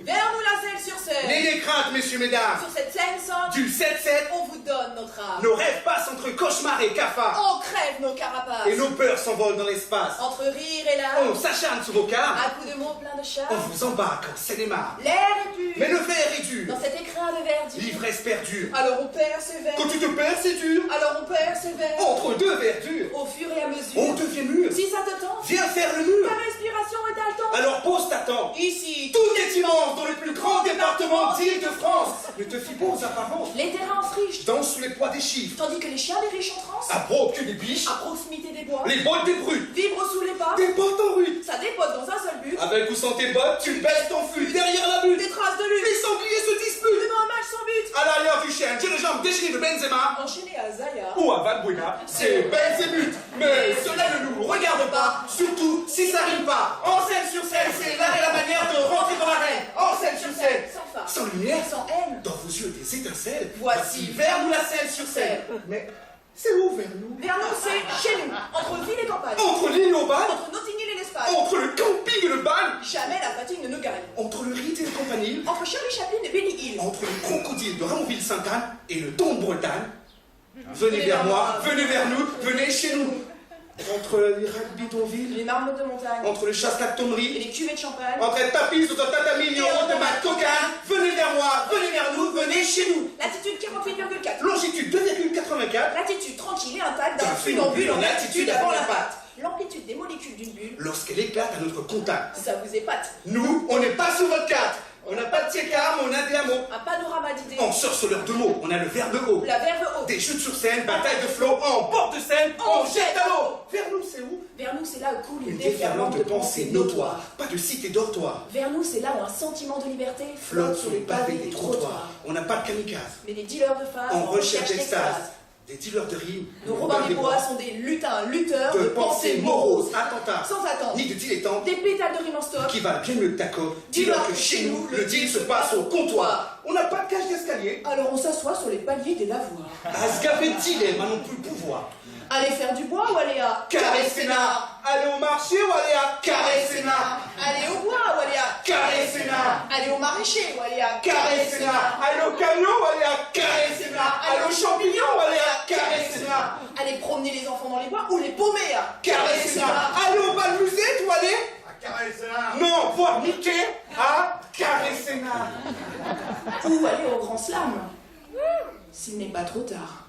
Vers nous la selle sur scène. N'ayez crainte, messieurs, mesdames. Sur cette scène somme, Du 7-7, on vous donne notre âme. nos rêves passent entre cauchemar et cafard. On crève nos carapaces. Et nos peurs s'envolent dans l'espace. Entre rire et larmes, On s'acharne sur vos carmes. à coups de mots pleins de On charme. vous embarque en Seine-et-Marne. L'air est pur. Mais le verre est dur. Dans cet écrin de verdure. L'ivresse perdure. Alors on persévère. Quand tu te perds, c'est dur. Alors on persévère. Entre deux verdures, Au fur et à mesure. on devient mûr. Si ça te tente, Viens faire le mur. ta respiration est haletante. Alors pose ta tente. Ici, Tout est immense dans le plus grand département d'Île-de-France. Ne te fie pas aux apparences. les terrains en friche, Danse sous les poids des chiffres. tandis que les chiens des riches en transe, Approbe que des biches. à proximité des bois, Les bottes des brutes. vibrent sous les pas, Des bottes en rue. ça dépote dans un seul but, Avec ou sans tes bottes, tu baisses ton fût. Derrière la butte, des traces de lutte, les sangliers se disputent. devant un match sans but, À l'arrière du chien, j'ai les jambes déchirées de Benzema. enchaîné à Zaya, Ou à Valbuena, c'est Benzemut. Mais cela ne nous regarde pas. Surtout si ça rime pas. En scène sur scène, c'est l'art et la manière de rentrer dans l'arène. En scène sur scène. sans phare, Sans lumière, sans haine, dans vos yeux des étincelles. Voici vers nous la scène sur scène. Mais c'est où vers nous? vers nous c'est chez nous, entre ville et campagne, Entre l'île et au bal, entre Notting Hill et l'Espagne, entre le camping et le bal, jamais la fatigue ne nous gagne, entre le rite et le campanile, entre Charlie Chaplin et Benny Hill, entre le crocodile de Ramonville-Sainte-Anne et le don de Bretagne. Venez vers moi, venez vers nous, venez chez nous. Entre les rats bidonville, les marmottes de montagne, entre le chasse-lac et Tommery, les cuvées de champagne, entre tapis sous un tatami, et en de mat cocagne. Venez vers moi, venez vers nous, venez chez nous. latitude 48,4, Longitude 2,84, latitude tranquille et intacte d'un D'un funambule en funambule en altitude altitude avant avant la la patte, l'amplitude des molécules d'une bulle, lorsqu'elle éclate à notre contact. ça vous épate, Nous, on n'est pas sous votre carte. On n'a pas de tiers-quart, mais on a des hameaux. un panorama d'idées, On sort sur l'heure de mots, on a le verbe haut. la verve haute, Des chutes sur scène, bataille de flots, en porte de scène, on jette à l'eau. Vers nous, c'est où? vers nous c'est là où coule Une une déferlante de pensées notoires, pas de cité dortoir. vers nous c'est là où un sentiment de liberté Flotte sur les pavés des trottoirs. On n'a pas de kamikaze. mais des dealers de phase En recherche d'extase. Des dealers de rimes. Nos Robins des Bois sont des lutins, lutteurs De pensées moroses, attentats. sans attendre, Ni de dilettantes. des pétales de rimes en stock, Qui valent bien mieux que ta coque. Dis-leur Dis-leur que chez nous, le deal se passe au comptoir. On n'a pas de cage d'escalier. alors on s'assoit sur les paliers des lavoirs. À se gaver de dilemme, à non plus pouvoir. Aller faire du bois ou aller à Carré Sénat. Aller au marché ou aller à Carré Sénat. aller au bois ou aller à Carré Sénat. aller au maraîcher ou aller à Carré Sénat. Aller au camion ou aller à Carré Sénat. Aller aux champignons ou aller à Carré Sénat. aller promener les enfants dans les bois ou les paumer à Carré Sénat. Aller au bal musée ou aller À Carré Sénat. non, voir Mickey à Carré Sénat. ou aller au grand slam s'il n'est pas trop tard.